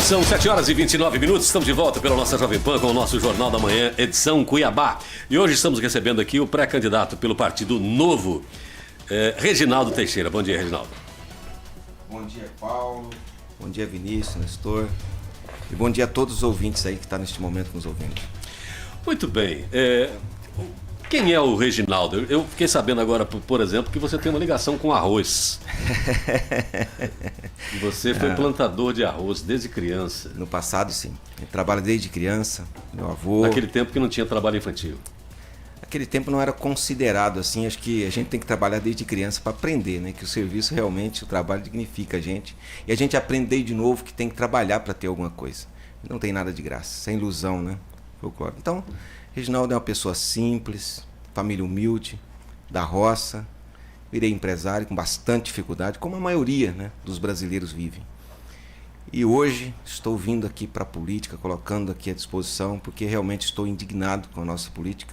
São 7h29, estamos de volta pela nossa Jovem Pan com o nosso Jornal da Manhã, edição Cuiabá. E hoje estamos recebendo aqui o pré-candidato pelo Partido Novo, Reginaldo Teixeira. Bom dia, Reginaldo. Bom dia, Paulo. Bom dia, Vinícius, Nestor. E bom dia a todos os ouvintes aí que estão neste momento nos ouvindo. Muito bem. Quem é o Reginaldo? Eu fiquei sabendo agora, por exemplo, que você tem uma ligação com arroz. Você foi plantador de arroz desde criança. No passado, sim. Eu trabalho desde criança, meu avô... Naquele tempo que não tinha trabalho infantil. Naquele tempo não era considerado assim, acho que a gente tem que trabalhar desde criança para aprender, né? Que o serviço realmente, o trabalho dignifica a gente. E a gente aprende de novo que tem que trabalhar para ter alguma coisa. Não tem nada de graça, sem ilusão, né? Folclore. Então, Reginaldo é uma pessoa simples, família humilde, da roça. Virei empresário com bastante dificuldade, como a maioria, né, dos brasileiros vivem. E hoje estou vindo aqui para a política, colocando aqui à disposição, porque realmente estou indignado com a nossa política.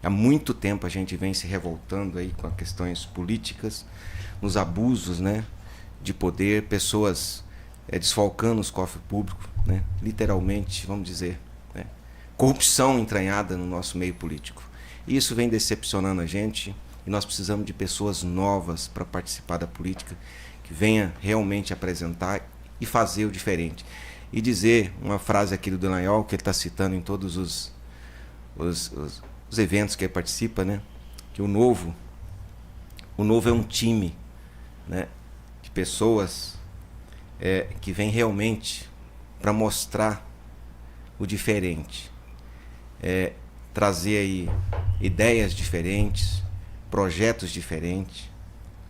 Há muito tempo a gente vem se revoltando aí com as questões políticas, nos abusos, né, de poder, pessoas desfalcando os cofres públicos, né, literalmente, vamos dizer, né, corrupção entranhada no nosso meio político. E isso vem decepcionando a gente. E nós precisamos de pessoas novas para participar da política, que venha realmente apresentar e fazer o diferente. E dizer uma frase aqui do Dallagnol, que ele está citando em todos os eventos que ele participa, né? Que o novo é um time, né? De pessoas que vem realmente para mostrar o diferente. Trazer aí ideias diferentes, projetos diferentes,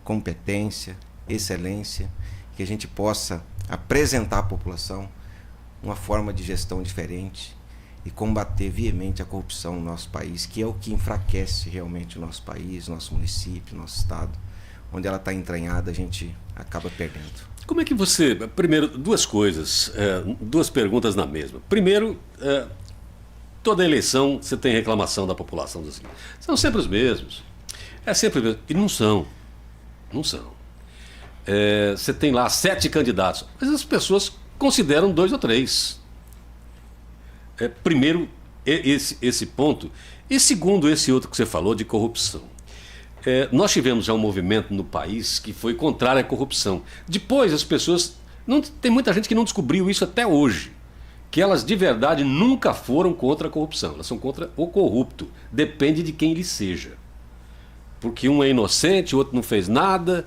competência, excelência, que a gente possa apresentar à população uma forma de gestão diferente e combater veemente a corrupção no nosso país, que é o que enfraquece realmente o nosso país, nosso município, nosso estado. Onde ela está entranhada, a gente acaba perdendo. Como é que você... Primeiro, duas coisas, duas perguntas na mesma. Primeiro, toda eleição você tem reclamação da população. Assim, são sempre os mesmos. É sempre mesmo. E não são. Não são. Você tem lá 7 candidatos, mas as pessoas consideram 2 ou 3. Primeiro, esse ponto. E segundo, esse outro que você falou de corrupção. Nós tivemos já um movimento no país que foi contrário à corrupção. Depois, as pessoas... tem muita gente que não descobriu isso até hoje. Que elas de verdade nunca foram contra a corrupção. Elas são contra o corrupto. Depende de quem ele seja. Porque um é inocente, o outro não fez nada.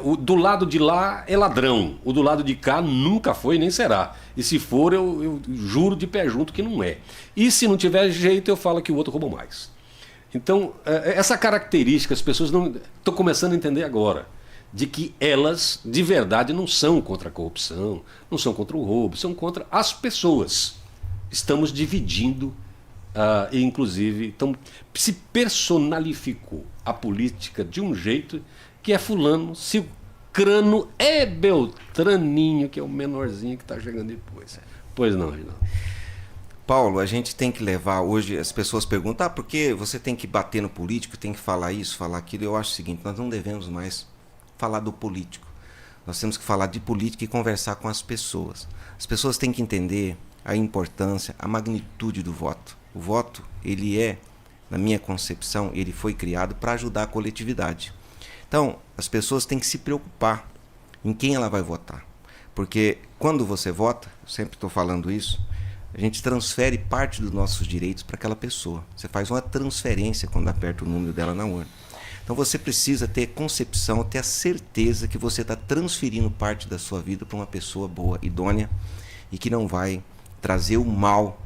O do lado de lá é ladrão. O do lado de cá nunca foi nem será. E se for, eu juro de pé junto que não é. E se não tiver jeito, eu falo que o outro roubou mais. Então, essa característica as pessoas não estão começando a entender agora. De que elas, de verdade, não são contra a corrupção, não são contra o roubo, são contra as pessoas. Estamos dividindo, inclusive, então, se personalificou a política de um jeito que é fulano, cicrano e beltraninho, que é o menorzinho que está chegando depois. Pois não, Reginaldo. Paulo, a gente tem que levar hoje, as pessoas perguntam, por que você tem que bater no político, tem que falar isso, falar aquilo? Eu acho o seguinte, nós não devemos mais falar do político. Nós temos que falar de política e conversar com as pessoas. As pessoas têm que entender a importância, a magnitude do voto. O voto, na minha concepção, ele foi criado para ajudar a coletividade. Então, as pessoas têm que se preocupar em quem ela vai votar. Porque quando você vota, eu sempre estou falando isso, a gente transfere parte dos nossos direitos para aquela pessoa. Você faz uma transferência quando aperta o número dela na urna. Então você precisa ter concepção, ter a certeza que você está transferindo parte da sua vida para uma pessoa boa, idônea, e que não vai trazer o mal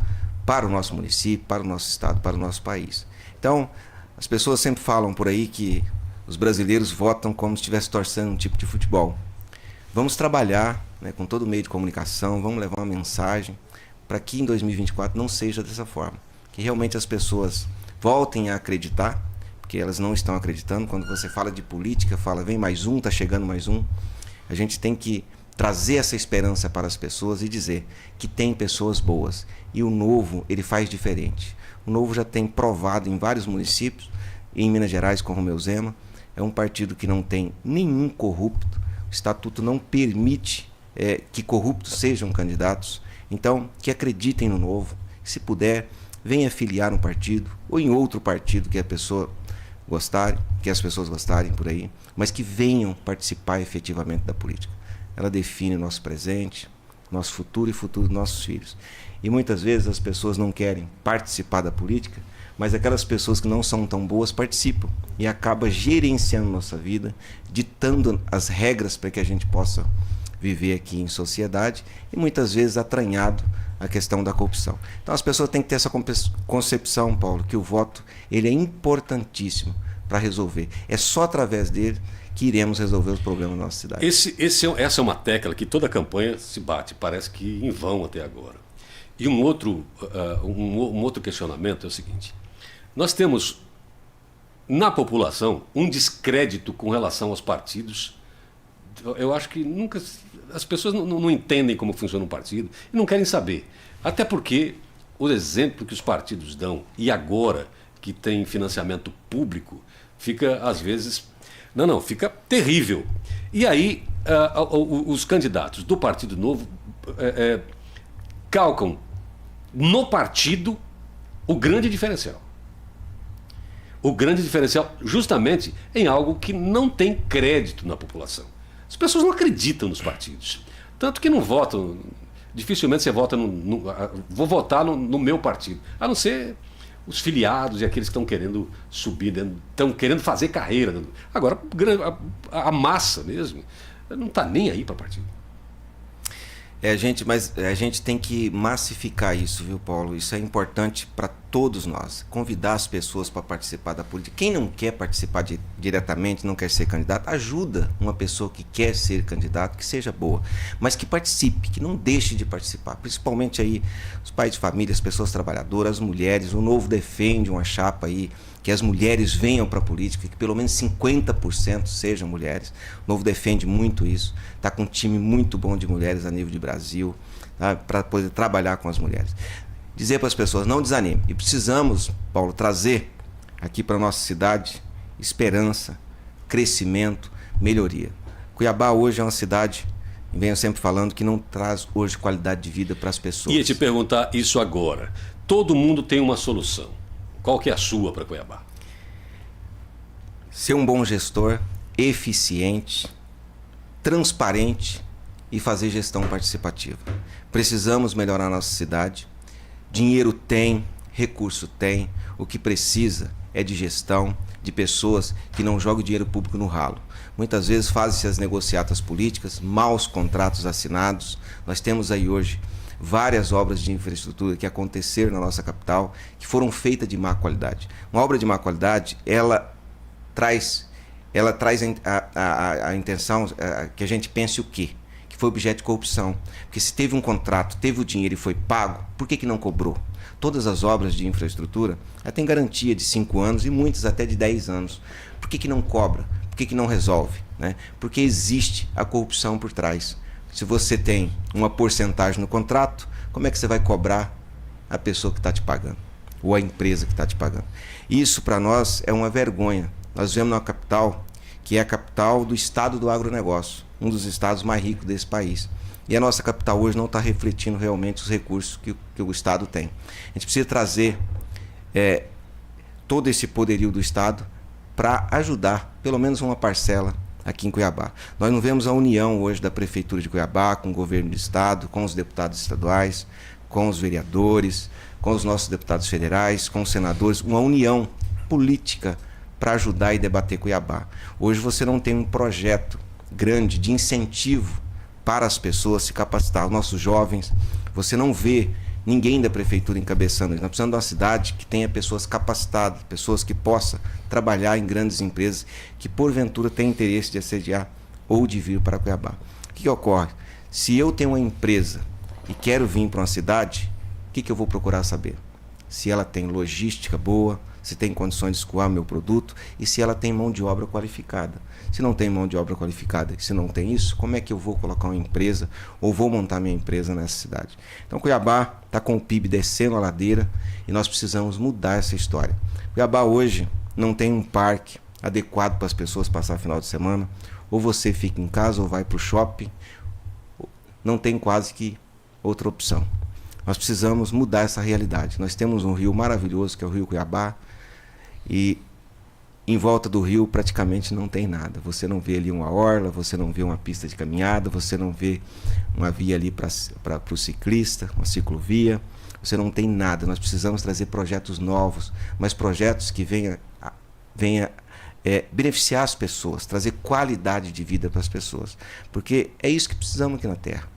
para o nosso município, para o nosso estado, para o nosso país. Então, as pessoas sempre falam por aí que os brasileiros votam como se estivesse torcendo um tipo de futebol. Vamos trabalhar, né, com todo o meio de comunicação, vamos levar uma mensagem para que em 2024 não seja dessa forma. Que realmente as pessoas voltem a acreditar, porque elas não estão acreditando. Quando você fala de política, fala, vem mais um, está chegando mais um. A gente tem que trazer essa esperança para as pessoas e dizer que tem pessoas boas. E o Novo, ele faz diferente. O Novo já tem provado em vários municípios, em Minas Gerais, com Romeu Zema. É um partido que não tem nenhum corrupto. O estatuto não permite que corruptos sejam candidatos. Então, que acreditem no novo. Se puder, venha filiar um partido ou em outro partido que a pessoa gostarem, que as pessoas gostarem por aí, mas que venham participar efetivamente da política. Ela define o nosso presente, nosso futuro e futuro dos nossos filhos. E muitas vezes as pessoas não querem participar da política, mas aquelas pessoas que não são tão boas participam e acaba gerenciando nossa vida, ditando as regras para que a gente possa viver aqui em sociedade e muitas vezes atranhado a questão da corrupção. Então as pessoas têm que ter essa concepção, Paulo, que o voto ele é importantíssimo para resolver. É só através dele que iremos resolver os problemas da nossa cidade. Essa é uma tecla que toda campanha se bate, parece que em vão até agora. E um outro questionamento é o seguinte: nós temos na população um descrédito com relação aos partidos. Eu acho que nunca as pessoas não entendem como funciona um partido e não querem saber. Até porque o exemplo que os partidos dão, e agora que tem financiamento público, fica às vezes... fica terrível. E aí os candidatos do Partido Novo calcam no partido o grande diferencial. O grande diferencial justamente em algo que não tem crédito na população. As pessoas não acreditam nos partidos. Tanto que não votam. Dificilmente você vota vou votar no meu partido. A não ser os filiados e aqueles que estão querendo subir, estão querendo fazer carreira. Agora, a massa mesmo não está nem aí para partido. Mas a gente tem que massificar isso, viu, Paulo? Isso é importante para todos nós. Convidar as pessoas para participar da política. Quem não quer participar diretamente, não quer ser candidato, ajuda uma pessoa que quer ser candidato, que seja boa, mas que participe, que não deixe de participar. Principalmente aí os pais de família, as pessoas trabalhadoras, as mulheres. O Novo defende uma chapa aí que as mulheres venham para a política, que pelo menos 50% sejam mulheres. O Novo defende muito isso. Está com um time muito bom de mulheres a nível de Brasil, tá? Para poder trabalhar com as mulheres. Dizer para as pessoas, não desanime. E precisamos, Paulo, trazer aqui para a nossa cidade esperança, crescimento, melhoria. Cuiabá hoje é uma cidade, venho sempre falando, que não traz hoje qualidade de vida para as pessoas. Ia te perguntar isso agora. Todo mundo tem uma solução. Qual que é a sua para Cuiabá? Ser um bom gestor, eficiente, transparente e fazer gestão participativa. Precisamos melhorar a nossa cidade. Dinheiro tem, recurso tem. O que precisa é de gestão, de pessoas que não jogam dinheiro público no ralo. Muitas vezes fazem-se as negociatas políticas, maus contratos assinados. Nós temos aí hoje várias obras de infraestrutura que aconteceram na nossa capital, que foram feitas de má qualidade. Uma obra de má qualidade, ela traz a intenção que a gente pense o quê? Que foi objeto de corrupção. Porque se teve um contrato, teve o dinheiro e foi pago, por que não cobrou? Todas as obras de infraestrutura têm garantia de 5 anos e muitas até de 10 anos. Por que não cobra? Por que não resolve? Né? Porque existe a corrupção por trás. Se você tem uma porcentagem no contrato, como é que você vai cobrar a pessoa que está te pagando? Ou a empresa que está te pagando? Isso, para nós, é uma vergonha. Nós vivemos numa capital que é a capital do estado do agronegócio, um dos estados mais ricos desse país. E a nossa capital hoje não está refletindo realmente os recursos que o estado tem. A gente precisa trazer todo esse poderio do estado para ajudar, pelo menos uma parcela, aqui em Cuiabá. Nós não vemos a união hoje da Prefeitura de Cuiabá com o governo do estado, com os deputados estaduais, com os vereadores, com os nossos deputados federais, com os senadores, uma união política para ajudar e debater Cuiabá. Hoje você não tem um projeto grande de incentivo para as pessoas se capacitar, os nossos jovens. Você não vê ninguém da prefeitura encabeçando isso. Nós precisamos de uma cidade que tenha pessoas capacitadas, pessoas que possam trabalhar em grandes empresas, que porventura tenham interesse de assediar ou de vir para Cuiabá. O que ocorre? Se eu tenho uma empresa e quero vir para uma cidade, o que eu vou procurar saber? Se ela tem logística boa, se tem condições de escoar meu produto e se ela tem mão de obra qualificada. Se não tem mão de obra qualificada, se não tem isso, como é que eu vou colocar uma empresa ou vou montar minha empresa nessa cidade? Então Cuiabá está com o PIB descendo a ladeira e nós precisamos mudar essa história. Cuiabá hoje não tem um parque adequado para as pessoas passar final de semana. Ou você fica em casa ou vai para o shopping. não tem quase que outra opção. Nós precisamos mudar essa realidade. Nós temos um rio maravilhoso, que é o Rio Cuiabá, e em volta do rio praticamente não tem nada. Você não vê ali uma orla, você não vê uma pista de caminhada, você não vê uma via ali para o ciclista, uma ciclovia. Você não tem nada. Nós precisamos trazer projetos novos, mas projetos que venha beneficiar as pessoas, trazer qualidade de vida para as pessoas. Porque é isso que precisamos aqui na Terra.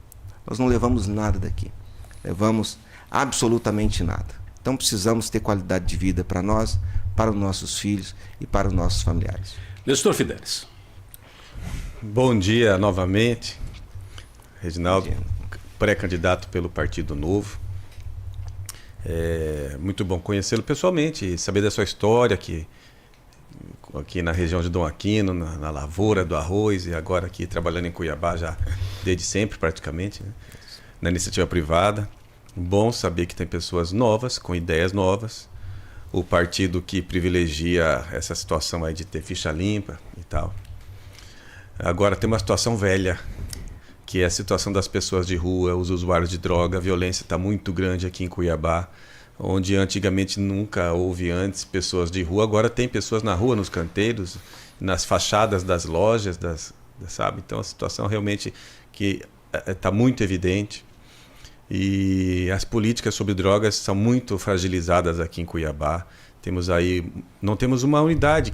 Nós não levamos nada daqui. Levamos absolutamente nada. Então precisamos ter qualidade de vida para nós, para os nossos filhos e para os nossos familiares. Nestor Fidelis. Bom dia novamente. Reginaldo, pré-candidato pelo Partido Novo. É muito bom conhecê-lo pessoalmente, saber da sua história aqui na região de Dom Aquino, na lavoura do arroz, e agora aqui trabalhando em Cuiabá já desde sempre praticamente, né? Na iniciativa privada. Bom saber que tem pessoas novas, com ideias novas. O partido que privilegia essa situação aí de ter ficha limpa e tal. Agora tem uma situação velha, que é a situação das pessoas de rua, os usuários de droga. A violência está muito grande aqui em Cuiabá, onde antigamente nunca houve antes pessoas de rua. Agora tem pessoas na rua, nos canteiros, nas fachadas das lojas, sabe? Então a situação realmente que está muito evidente. E as políticas sobre drogas são muito fragilizadas aqui em Cuiabá. Não temos uma unidade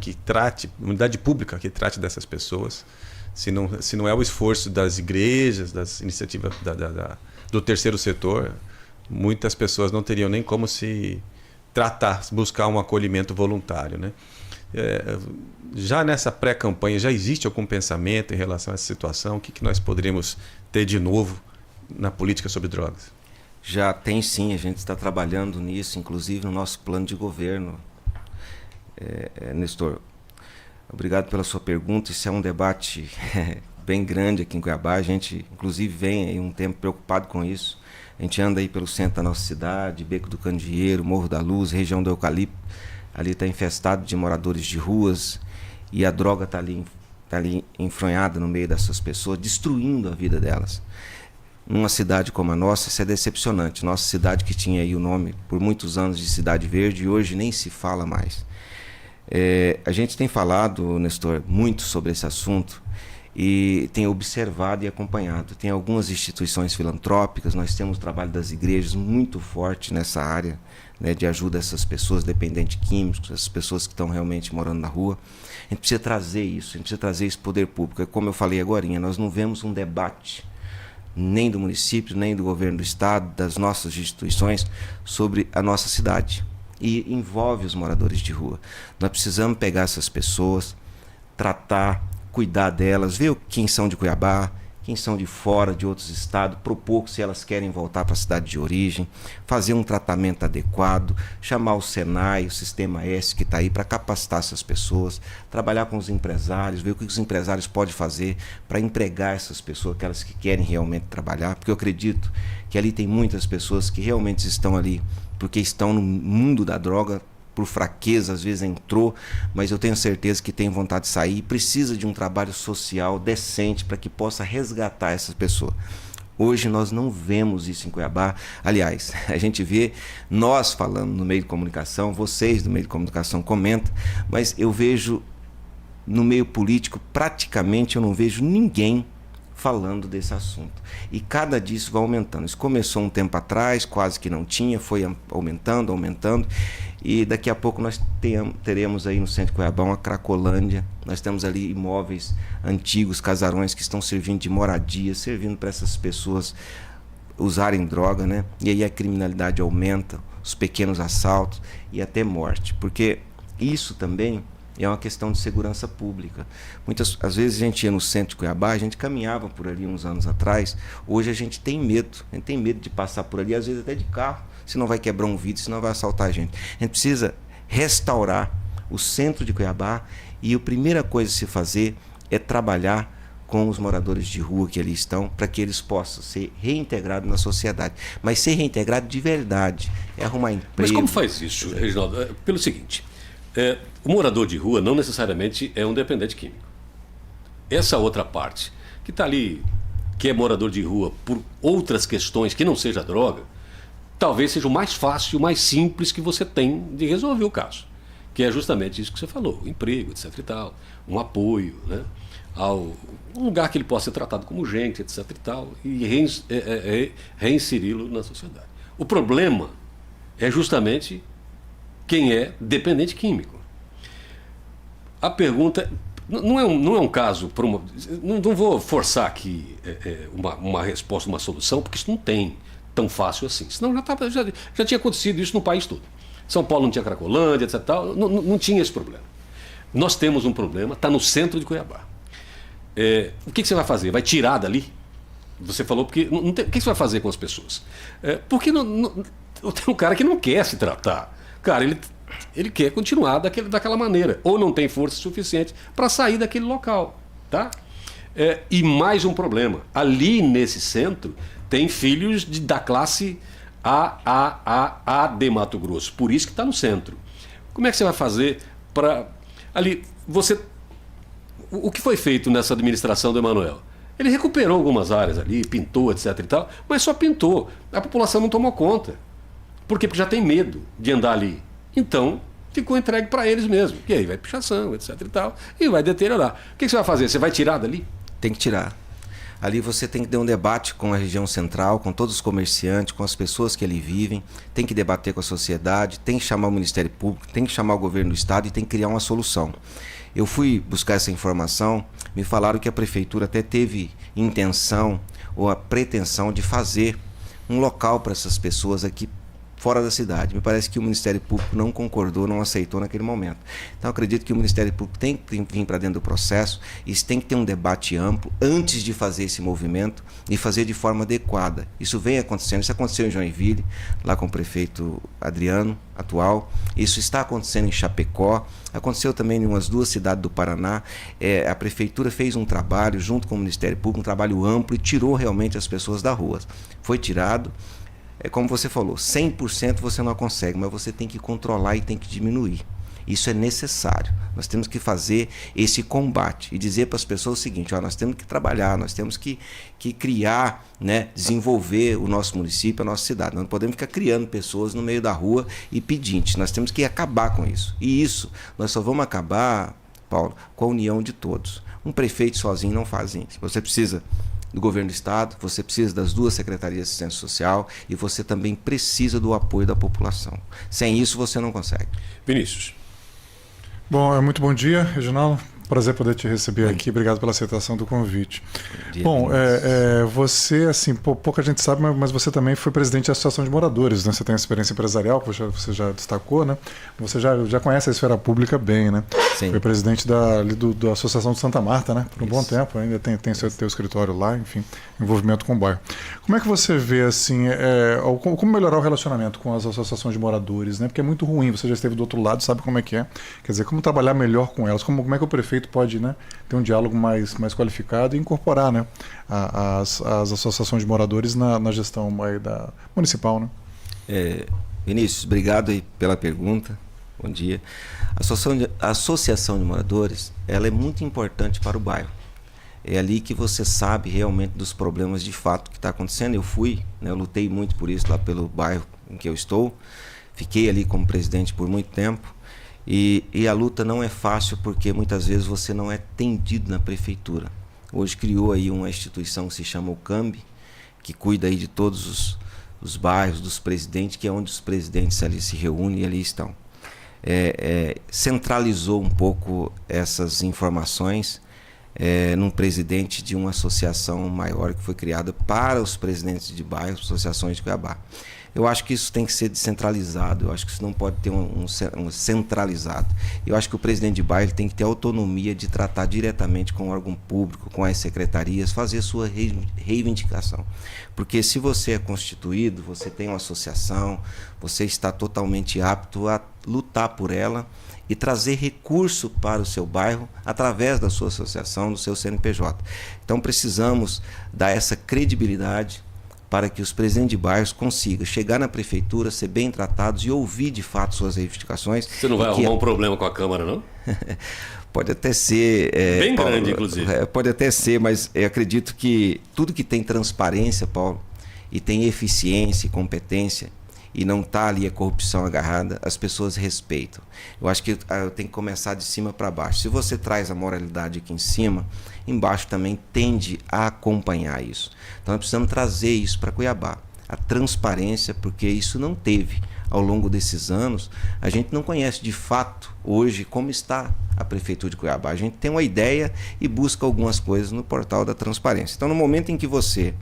pública que trate dessas pessoas. Se não é o esforço das igrejas, das iniciativas do terceiro setor, muitas pessoas não teriam nem como se tratar, buscar um acolhimento voluntário, né? Já nessa pré-campanha, já existe algum pensamento em relação a essa situação? O que nós poderíamos ter de novo na política sobre drogas? Já tem sim, a gente está trabalhando nisso, inclusive no nosso plano de governo. Nestor, obrigado pela sua pergunta. Isso é um debate bem grande aqui em Cuiabá. A gente, inclusive, vem aí um tempo preocupado com isso. A gente anda aí pelo centro da nossa cidade, Beco do Candeeiro, Morro da Luz, região do Eucalipto. Ali está infestado de moradores de ruas e a droga está ali enfronhada no meio dessas pessoas, destruindo a vida delas. Numa cidade como a nossa, isso é decepcionante. Nossa cidade que tinha aí o nome por muitos anos de Cidade Verde, hoje nem se fala mais. A gente tem falado, Nestor, muito sobre esse assunto e tem observado e acompanhado. Tem algumas instituições filantrópicas, nós temos o trabalho das igrejas muito forte nessa área, né, de ajuda a essas pessoas dependentes químicos, essas pessoas que estão realmente morando na rua. A gente precisa trazer isso, a gente precisa trazer esse poder público. Como eu falei agorinha, nós não vemos um debate nem do município, nem do governo do estado, das nossas instituições, sobre a nossa cidade. E envolve os moradores de rua. Nós precisamos pegar essas pessoas, tratar, cuidar delas, ver quem são de Cuiabá, quem são de fora, de outros estados, propor se elas querem voltar para a cidade de origem, fazer um tratamento adequado, chamar o Senai, o Sistema S que está aí para capacitar essas pessoas, trabalhar com os empresários, ver o que os empresários podem fazer para empregar essas pessoas, aquelas que querem realmente trabalhar, porque eu acredito que ali tem muitas pessoas que realmente estão ali porque estão no mundo da droga, por fraqueza, às vezes entrou, mas eu tenho certeza que tem vontade de sair e precisa de um trabalho social decente para que possa resgatar essas pessoas. Hoje nós não vemos isso em Cuiabá. Aliás, a gente vê nós falando no meio de comunicação, vocês do meio de comunicação comentam, mas eu vejo no meio político, praticamente eu não vejo ninguém falando desse assunto. E cada dia isso vai aumentando. Isso começou um tempo atrás, quase que não tinha, foi aumentando, e daqui a pouco nós teremos aí no centro de Cuiabá uma Cracolândia. Nós temos ali imóveis antigos, casarões que estão servindo de moradia, servindo para essas pessoas usarem droga, né? E aí a criminalidade aumenta, os pequenos assaltos e até morte, porque isso também é uma questão de segurança pública. Às vezes a gente ia no centro de Cuiabá, a gente caminhava por ali uns anos atrás, hoje a gente tem medo de passar por ali, às vezes até de carro, se não vai quebrar um vidro, se não vai assaltar a gente. A gente precisa restaurar o centro de Cuiabá e a primeira coisa a se fazer é trabalhar com os moradores de rua que ali estão, para que eles possam ser reintegrados na sociedade. Mas ser reintegrado de verdade, é arrumar emprego. Mas como faz isso, Reginaldo? Pelo seguinte, o morador de rua não necessariamente é um dependente químico. Essa outra parte, que está ali que é morador de rua por outras questões que não seja droga, talvez seja o mais fácil, o mais simples que você tem de resolver o caso. Que é justamente isso que você falou, o emprego, etc e tal, um apoio, né, um lugar que ele possa ser tratado como gente, etc e tal, e reinseri-lo na sociedade. O problema é justamente quem é dependente químico. A pergunta não é um caso, não vou forçar aqui uma resposta, uma solução, porque isso não tem tão fácil assim. Senão já tinha acontecido isso no país todo. São Paulo não tinha Cracolândia, etc. Tal, não tinha esse problema. Nós temos um problema, está no centro de Cuiabá. O que você vai fazer? Vai tirar dali? Você falou, porque o que você vai fazer com as pessoas? Porque tem um cara que não quer se tratar. Cara, ele quer continuar daquela maneira, ou não tem força suficiente para sair daquele local. Tá? E mais um problema. Ali nesse centro tem filhos da classe A de Mato Grosso. Por isso que está no centro. Como é que você vai fazer para... Ali, o que foi feito nessa administração do Emanuel? Ele recuperou algumas áreas ali, pintou, etc e tal, mas só pintou. A população não tomou conta. Por quê? Porque já tem medo de andar ali. Então, ficou entregue para eles mesmo. E aí vai pichação, etc e tal, e vai deteriorar. O que você vai fazer? Você vai tirar dali? Tem que tirar. Ali você tem que ter um debate com a região central, com todos os comerciantes, com as pessoas que ali vivem, tem que debater com a sociedade, tem que chamar o Ministério Público, tem que chamar o governo do estado e tem que criar uma solução. Eu fui buscar essa informação, me falaram que a prefeitura até teve intenção ou a pretensão de fazer um local para essas pessoas aqui fora da cidade. Me parece que o Ministério Público não concordou, não aceitou naquele momento. Então, acredito que o Ministério Público tem que vir para dentro do processo, isso tem que ter um debate amplo antes de fazer esse movimento e fazer de forma adequada. Isso vem acontecendo, isso aconteceu em Joinville, lá com o prefeito Adriano, atual, isso está acontecendo em Chapecó, aconteceu também em umas 2 cidades do Paraná. A prefeitura fez um trabalho junto com o Ministério Público, um trabalho amplo, e tirou realmente as pessoas da rua. Foi tirado. Como você falou, 100% você não consegue, mas você tem que controlar e tem que diminuir. Isso é necessário. Nós temos que fazer esse combate e dizer para as pessoas o seguinte: nós temos que trabalhar, nós temos que criar, né, desenvolver o nosso município, a nossa cidade. Nós não podemos ficar criando pessoas no meio da rua e pedintes. Nós temos que acabar com isso. E isso nós só vamos acabar, Paulo, com a união de todos. Um prefeito sozinho não faz isso. Você precisa do governo do estado, você precisa das 2 secretarias de assistência social e você também precisa do apoio da população. Sem isso você não consegue. Vinícius. Bom, muito bom dia, Reginaldo. Prazer poder te receber aqui. Obrigado pela aceitação do convite. Bom, você, assim, pouca gente sabe, mas você também foi presidente da Associação de Moradores, né? Você tem experiência empresarial, você já destacou, né? Você já conhece a esfera pública bem, né? Sim. Foi presidente da Associação de Santa Marta, né? Por um bom tempo, ainda tem seu escritório lá, enfim, envolvimento com o bairro. Como é que você vê, assim, como melhorar o relacionamento com as associações de moradores, né? Porque é muito ruim, você já esteve do outro lado, sabe como é que é. Quer dizer, como trabalhar melhor com elas, como é que o prefeito pode, né, ter um diálogo mais qualificado e incorporar, né, as associações de moradores na gestão municipal, né? Vinícius, obrigado aí pela pergunta. Bom dia. A associação de moradores, ela é muito importante para o bairro. É ali que você sabe realmente dos problemas de fato que está acontecendo. Eu lutei muito por isso lá pelo bairro em que eu estou. Fiquei ali como presidente por muito tempo. E a luta não é fácil porque muitas vezes você não é atendido na prefeitura. Hoje criou aí uma instituição que se chama o CAMB, que cuida aí de todos os bairros, dos presidentes, que é onde os presidentes ali se reúnem e ali estão. Centralizou um pouco essas informações num presidente de uma associação maior que foi criada para os presidentes de bairros, associações de Cuiabá. Eu acho que isso tem que ser descentralizado, eu acho que isso não pode ter um centralizado. Eu acho que o presidente de bairro tem que ter autonomia de tratar diretamente com o órgão público, com as secretarias, fazer sua reivindicação. Porque se você é constituído, você tem uma associação, você está totalmente apto a lutar por ela e trazer recurso para o seu bairro através da sua associação, do seu CNPJ. Então precisamos dar essa credibilidade para que os presidentes de bairros consigam chegar na prefeitura, ser bem tratados e ouvir de fato suas reivindicações. Você não vai arrumar um problema com a Câmara, não? Pode até ser... Bem Paulo, grande, inclusive. Pode até ser, mas eu acredito que tudo que tem transparência, Paulo, e tem eficiência e competência, e não está ali a corrupção agarrada, as pessoas respeitam. Eu acho que eu tenho que começar de cima para baixo. Se você traz a moralidade aqui em cima, embaixo também tende a acompanhar isso. Então nós precisamos trazer isso para Cuiabá. A transparência, porque isso não teve ao longo desses anos. A gente não conhece de fato hoje como está a Prefeitura de Cuiabá. A gente tem uma ideia e busca algumas coisas no portal da transparência. Então no momento em que você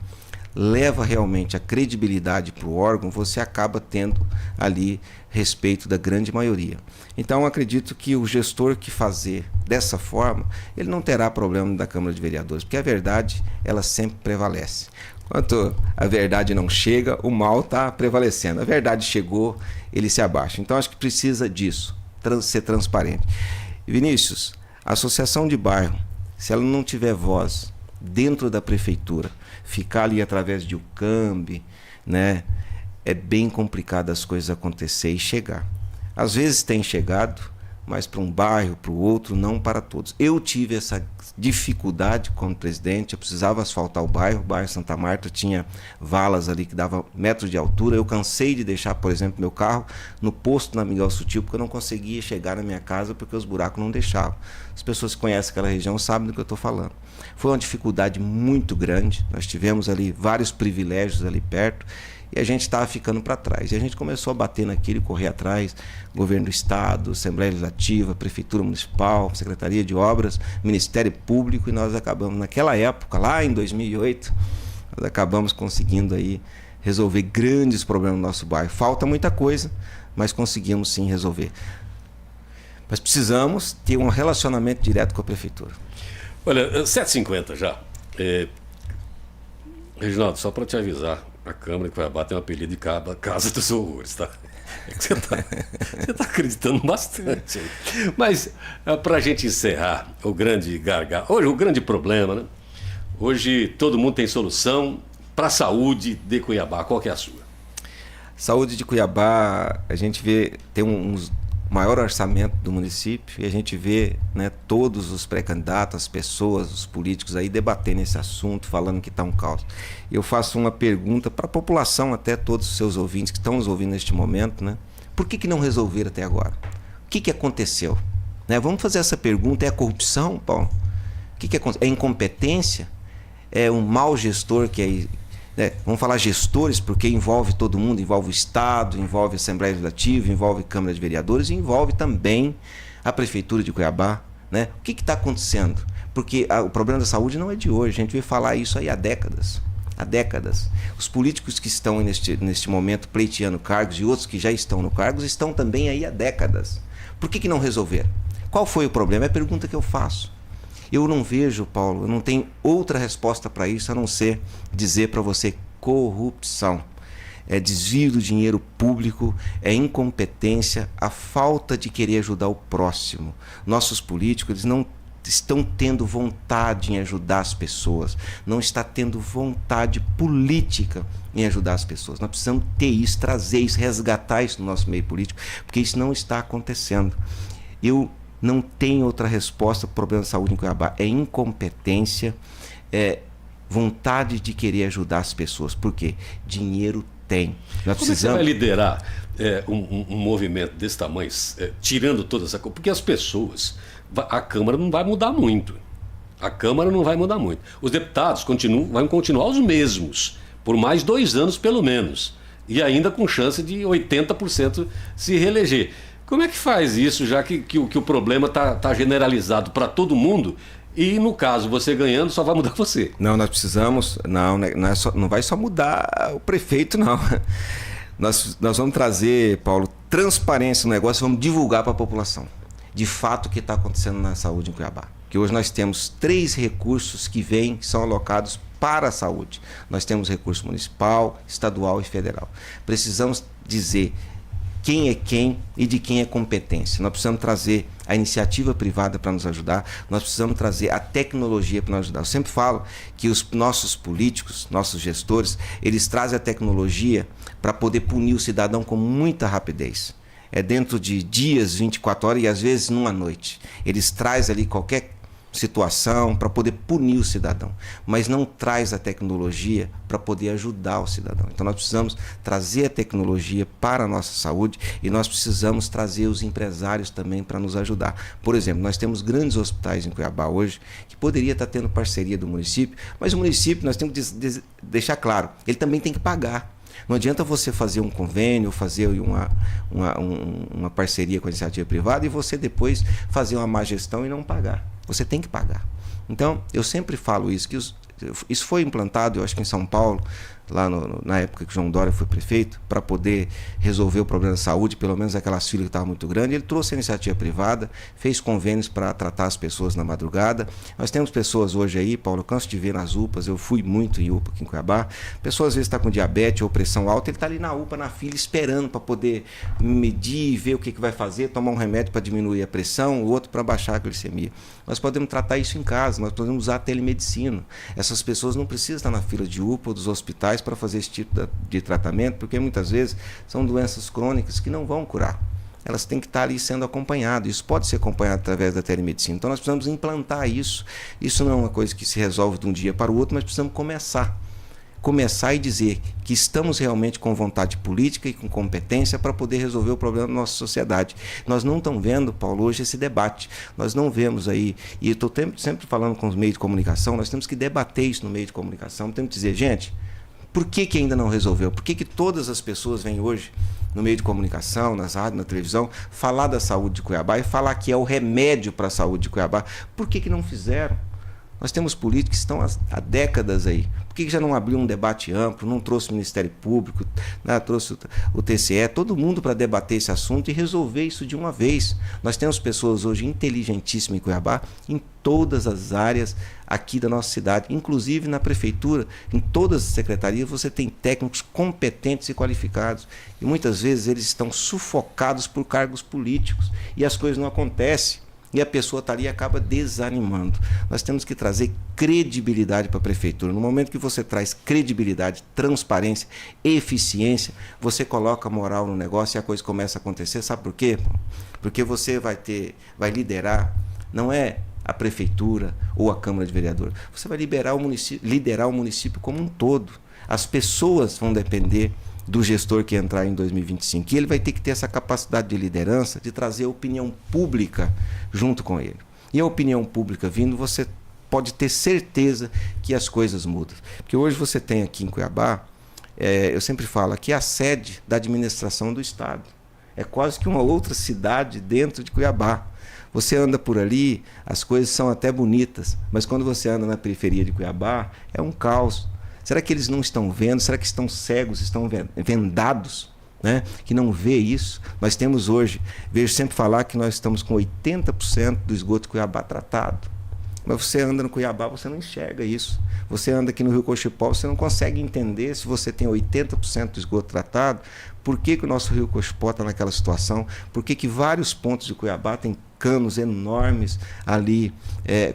leva realmente a credibilidade para o órgão, você acaba tendo ali respeito da grande maioria. Então, acredito que o gestor que fazer dessa forma, ele não terá problema da Câmara de Vereadores, porque a verdade, ela sempre prevalece. Enquanto a verdade não chega, o mal está prevalecendo. A verdade chegou, ele se abaixa. Então, acho que precisa disso, ser transparente. Vinícius, a associação de bairro, se ela não tiver voz dentro da prefeitura, ficar ali através de UCAMB, né, é bem complicado as coisas acontecer e chegar. Às vezes tem chegado, mas para um bairro, para o outro, não para todos. Eu tive essa dificuldade como presidente, eu precisava asfaltar o bairro Santa Marta tinha valas ali que davam metros de altura, eu cansei de deixar, por exemplo, meu carro no posto na Miguel Sutil, porque eu não conseguia chegar na minha casa porque os buracos não deixavam. As pessoas que conhecem aquela região sabem do que eu estou falando. Foi uma dificuldade muito grande, nós tivemos ali vários privilégios ali perto, e a gente estava ficando para trás. E a gente começou a bater naquilo, correr atrás, governo do Estado, Assembleia Legislativa, Prefeitura Municipal, Secretaria de Obras, Ministério Público, e nós acabamos, naquela época, lá em 2008, nós acabamos conseguindo aí resolver grandes problemas no nosso bairro. Falta muita coisa, mas conseguimos sim resolver. Mas precisamos ter um relacionamento direto com a Prefeitura. Olha, 7h50 já. Reginaldo, só para te avisar, a Câmara de Cuiabá tem um apelido de Casa dos Horrores, tá? É que você tá acreditando bastante aí. Mas, para a gente encerrar, o grande gargalo, hoje o grande problema, né? Hoje todo mundo tem solução para a saúde de Cuiabá. Qual que é a sua? Saúde de Cuiabá, a gente vê, tem um maior orçamento do município, e a gente vê, né, todos os pré-candidatos, as pessoas, os políticos aí debatendo esse assunto, falando que está um caos. Eu faço uma pergunta para a população, até todos os seus ouvintes que estão nos ouvindo neste momento, né? Por que não resolveram até agora? O que aconteceu? Né? Vamos fazer essa pergunta. É a corrupção, Paulo? O que aconteceu? É incompetência? É um mau gestor que é... Vamos falar gestores, porque envolve todo mundo, envolve o Estado, envolve a Assembleia Legislativa, envolve a Câmara de Vereadores e envolve também a Prefeitura de Cuiabá, né? O que está acontecendo? Porque o problema da saúde não é de hoje, a gente veio falar isso aí há décadas. Há décadas. Os políticos que estão neste momento pleiteando cargos e outros que já estão no cargos estão também aí há décadas. Por que não resolveram? Qual foi o problema? É a pergunta que eu faço. Eu não vejo, Paulo, eu não tenho outra resposta para isso a não ser dizer para você: corrupção. É desvio do dinheiro público, é incompetência, a falta de querer ajudar o próximo. Nossos políticos, eles não estão tendo vontade em ajudar as pessoas, não está tendo vontade política em ajudar as pessoas. Nós precisamos ter isso, trazer isso, resgatar isso no nosso meio político, porque isso não está acontecendo. Eu não tem outra resposta para o problema de saúde em Cuiabá. É incompetência, é vontade de querer ajudar as pessoas. Por quê? Dinheiro tem. Nós Como é que você vai liderar um movimento desse tamanho, tirando toda essa coisa? Porque as pessoas, a Câmara não vai mudar muito. A Câmara não vai mudar muito. Os deputados vão continuar os mesmos, por mais 2 anos pelo menos. E ainda com chance de 80% se reeleger. Como é que faz isso, já que o problema está generalizado para todo mundo e, no caso, você ganhando, só vai mudar você? Não, nós precisamos... Não vai só mudar o prefeito, não. Nós vamos trazer, Paulo, transparência no negócio, vamos divulgar para a população, de fato, o que está acontecendo na saúde em Cuiabá. Que hoje nós temos 3 recursos que são alocados para a saúde. Nós temos recurso municipal, estadual e federal. Precisamos dizer quem é quem e de quem é competência. Nós precisamos trazer a iniciativa privada para nos ajudar, nós precisamos trazer a tecnologia para nos ajudar. Eu sempre falo que os nossos políticos, nossos gestores, eles trazem a tecnologia para poder punir o cidadão com muita rapidez. é dentro de dias, 24 horas e às vezes numa noite. Eles trazem ali qualquer situação para poder punir o cidadão, mas não traz a tecnologia para poder ajudar o cidadão. Então nós precisamos trazer a tecnologia para a nossa saúde e nós precisamos trazer os empresários também para nos ajudar. Por exemplo, nós temos grandes hospitais em Cuiabá hoje que poderia estar tendo parceria do município, mas o município, nós temos que deixar claro, ele também tem que pagar. Não adianta você fazer um convênio, fazer uma parceria com a iniciativa privada e você depois fazer uma má gestão e não pagar. Você tem que pagar. Então, eu sempre falo isso, que isso foi implantado, eu acho que em São Paulo, lá na época que João Dória foi prefeito, para poder resolver o problema da saúde, pelo menos aquelas filas que estavam muito grandes. Ele trouxe a iniciativa privada, fez convênios para tratar as pessoas na madrugada. Nós temos pessoas hoje aí, Paulo, eu canso de ver nas UPAs, eu fui muito em UPA aqui em Cuiabá, pessoas às vezes estão com diabetes ou pressão alta, ele está ali na UPA, na fila, esperando para poder medir, ver o que vai fazer, tomar um remédio para diminuir a pressão, o outro para baixar a glicemia. Nós podemos tratar isso em casa, nós podemos usar a telemedicina. Essas pessoas não precisam estar na fila de UPA ou dos hospitais para fazer esse tipo de tratamento, porque muitas vezes são doenças crônicas que não vão curar. Elas têm que estar ali sendo acompanhadas. Isso pode ser acompanhado através da telemedicina. Então nós precisamos implantar isso. Isso não é uma coisa que se resolve de um dia para o outro, mas precisamos começar e dizer que estamos realmente com vontade política e com competência para poder resolver o problema da nossa sociedade. Nós não estamos vendo, Paulo, hoje esse debate. Nós não vemos aí, e eu estou sempre falando com os meios de comunicação, nós temos que debater isso no meio de comunicação, temos que dizer, gente, por que ainda não resolveu? Por que todas as pessoas vêm hoje no meio de comunicação, nas rádios, na televisão, falar da saúde de Cuiabá e falar que é o remédio para a saúde de Cuiabá? Por que não fizeram? Nós temos políticos que estão há décadas aí. Por que já não abriu um debate amplo, não trouxe o Ministério Público, trouxe o TCE, todo mundo para debater esse assunto e resolver isso de uma vez? Nós temos pessoas hoje inteligentíssimas em Cuiabá, em todas as áreas aqui da nossa cidade, inclusive na prefeitura, em todas as secretarias você tem técnicos competentes e qualificados. E muitas vezes eles estão sufocados por cargos políticos e as coisas não acontecem. E a pessoa está ali e acaba desanimando. Nós temos que trazer credibilidade para a prefeitura. No momento que você traz credibilidade, transparência, eficiência, você coloca moral no negócio e a coisa começa a acontecer. Sabe por quê? Porque você vai liderar, não é a prefeitura ou a Câmara de Vereadores. Você vai liderar o município como um todo. As pessoas vão depender do gestor que entrar em 2025. E ele vai ter que ter essa capacidade de liderança, de trazer a opinião pública junto com ele. E a opinião pública vindo, você pode ter certeza que as coisas mudam. Porque hoje você tem aqui em Cuiabá, eu sempre falo, aqui é a sede da administração do Estado. É quase que uma outra cidade dentro de Cuiabá. Você anda por ali, as coisas são até bonitas, mas quando você anda na periferia de Cuiabá, é um caos. Será que eles não estão vendo? Será que estão cegos, estão vendados, né? Que não vê isso? Nós temos hoje, vejo sempre falar que nós estamos com 80% do esgoto de Cuiabá tratado. Mas você anda no Cuiabá, você não enxerga isso. Você anda aqui no Rio Cochipó, você não consegue entender, se você tem 80% do esgoto tratado, por que o nosso Rio Cochipó está naquela situação, por que vários pontos de Cuiabá têm canos enormes ali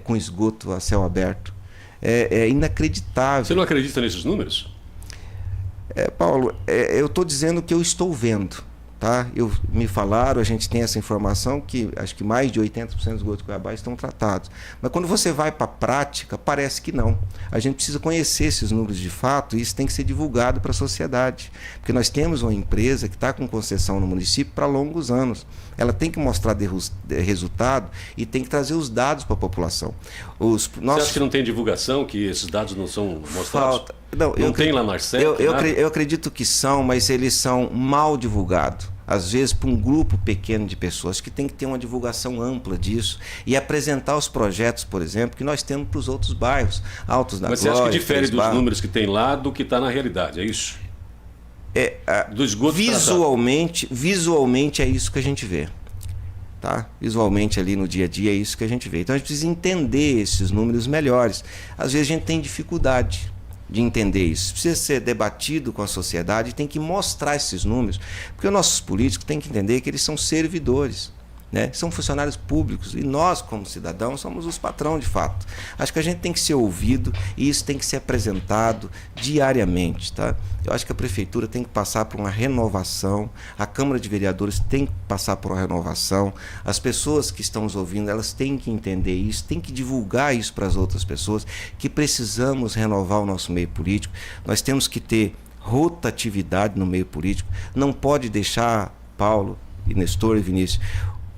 com esgoto a céu aberto. É inacreditável. Você não acredita nesses números? Paulo, eu estou dizendo que eu estou vendo. Tá? Me falaram, a gente tem essa informação que acho que mais de 80% dos esgotos de Cuiabá estão tratados. Mas quando você vai para a prática, parece que não. A gente precisa conhecer esses números de fato e isso tem que ser divulgado para a sociedade. Porque nós temos uma empresa que está com concessão no município para longos anos. Ela tem que mostrar resultado e tem que trazer os dados para a população. Você acha que não tem divulgação, que esses dados não são mostrados? Falta. Não tem lá na Arcep? Eu acredito que são, mas eles são mal divulgados. Às vezes para um grupo pequeno de pessoas, que tem que ter uma divulgação ampla disso e apresentar os projetos, por exemplo, que nós temos para os outros bairros, Altos da Glória. Mas você acha que difere dos números que tem lá do que está na realidade, é isso? Do esgoto visualmente é isso que a gente vê. Tá? Visualmente ali no dia a dia é isso que a gente vê. Então a gente precisa entender esses números melhores. Às vezes a gente tem dificuldade de entender isso. Precisa ser debatido com a sociedade, tem que mostrar esses números, porque os nossos políticos têm que entender que eles são servidores. né? São funcionários públicos e nós, como cidadãos, somos os patrões de fato. Acho que a gente tem que ser ouvido e isso tem que ser apresentado diariamente. Tá? Eu acho que a Prefeitura tem que passar por uma renovação, a Câmara de Vereadores tem que passar por uma renovação, as pessoas que estão nos ouvindo, elas têm que entender isso, têm que divulgar isso para as outras pessoas, que precisamos renovar o nosso meio político, nós temos que ter rotatividade no meio político, não pode deixar, Paulo, e Nestor e Vinícius,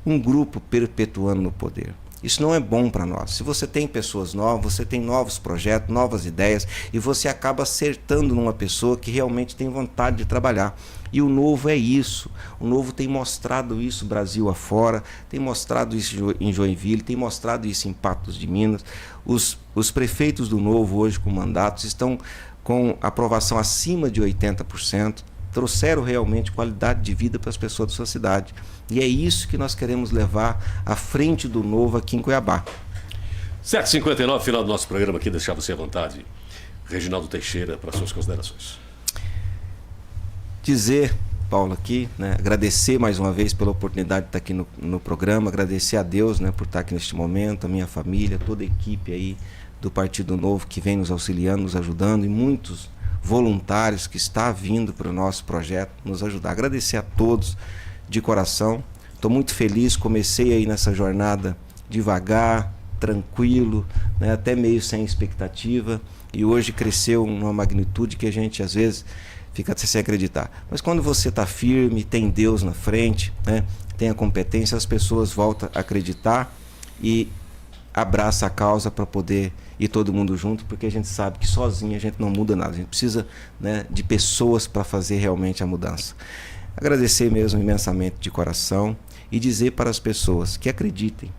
um grupo perpetuando no poder. Isso não é bom para nós. Se você tem pessoas novas, você tem novos projetos, novas ideias, e você acaba acertando numa pessoa que realmente tem vontade de trabalhar. E o Novo é isso. O Novo tem mostrado isso Brasil afora, tem mostrado isso em Joinville, tem mostrado isso em Patos de Minas. Os prefeitos do Novo hoje com mandatos estão com aprovação acima de 80%. Trouxeram realmente qualidade de vida para as pessoas da sua cidade. E é isso que nós queremos levar à frente do Novo aqui em Cuiabá. 7h59, final do nosso programa aqui, deixar você à vontade. Reginaldo Teixeira, para suas considerações. Dizer, Paulo, aqui, né, agradecer mais uma vez pela oportunidade de estar aqui no programa, agradecer a Deus, né, por estar aqui neste momento, a minha família, toda a equipe aí do Partido Novo que vem nos auxiliando, nos ajudando e muitos voluntários que está vindo para o nosso projeto nos ajudar. Agradecer a todos de coração. Estou muito feliz, comecei aí nessa jornada devagar, tranquilo, né, até meio sem expectativa, e hoje cresceu numa magnitude que a gente às vezes fica sem acreditar. Mas quando você está firme, tem Deus na frente, né, tem a competência, as pessoas voltam a acreditar e abraça a causa para poder ir todo mundo junto, porque a gente sabe que sozinho a gente não muda nada, a gente precisa, né, de pessoas para fazer realmente a mudança. Agradecer mesmo imensamente de coração e dizer para as pessoas que acreditem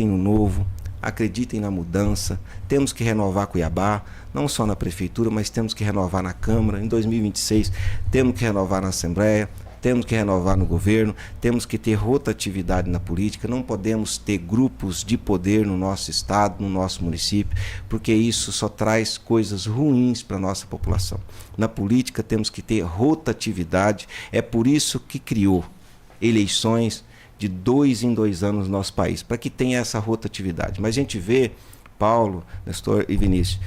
no novo, acreditem na mudança. Temos que renovar Cuiabá, não só na Prefeitura, mas temos que renovar na Câmara. Em 2026 temos que renovar na Assembleia, temos que renovar no governo, temos que ter rotatividade na política, não podemos ter grupos de poder no nosso estado, no nosso município, porque isso só traz coisas ruins para a nossa população. Na política temos que ter rotatividade, é por isso que criou eleições de 2 em 2 anos no nosso país, para que tenha essa rotatividade. Mas a gente vê, Paulo, Nestor e Vinícius,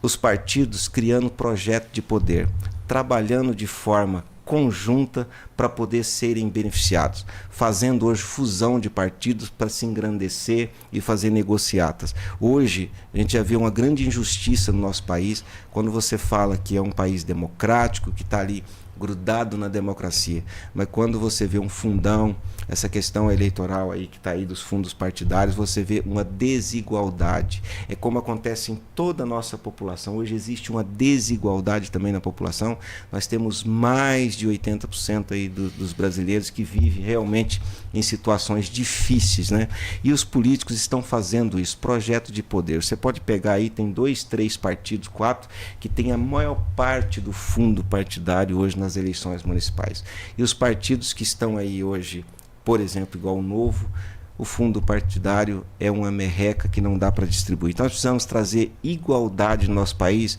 os partidos criando projeto de poder, trabalhando de forma conjunta para poder serem beneficiados, fazendo hoje fusão de partidos para se engrandecer e fazer negociatas. Hoje a gente já vê uma grande injustiça no nosso país quando você fala que é um país democrático, que está ali grudado na democracia, mas quando você vê um fundão, essa questão eleitoral aí que está aí dos fundos partidários, você vê uma desigualdade. É como acontece em toda a nossa população. Hoje existe uma desigualdade também na população. Nós temos mais de 80% aí dos brasileiros que vivem realmente em situações difíceis, né? E os políticos estão fazendo isso, projeto de poder. Você pode pegar aí, tem 2, 3 partidos, 4, que tem a maior parte do fundo partidário hoje nas eleições municipais. E os partidos que estão aí hoje, por exemplo, igual o Novo, o fundo partidário é uma merreca que não dá para distribuir. Então nós precisamos trazer igualdade no nosso país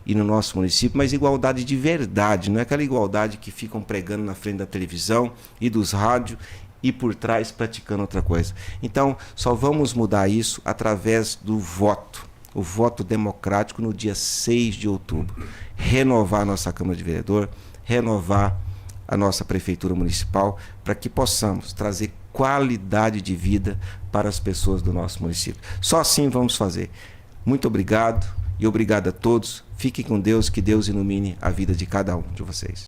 e no nosso município, mas igualdade de verdade, não é aquela igualdade que ficam pregando na frente da televisão e dos rádios e por trás praticando outra coisa. Então só vamos mudar isso através do voto, o voto democrático no dia 6 de outubro. Renovar a nossa Câmara de Vereador, renovar a nossa Prefeitura Municipal, para que possamos trazer qualidade de vida para as pessoas do nosso município. Só assim vamos fazer. Muito obrigado e obrigado a todos. Fiquem com Deus, que Deus ilumine a vida de cada um de vocês.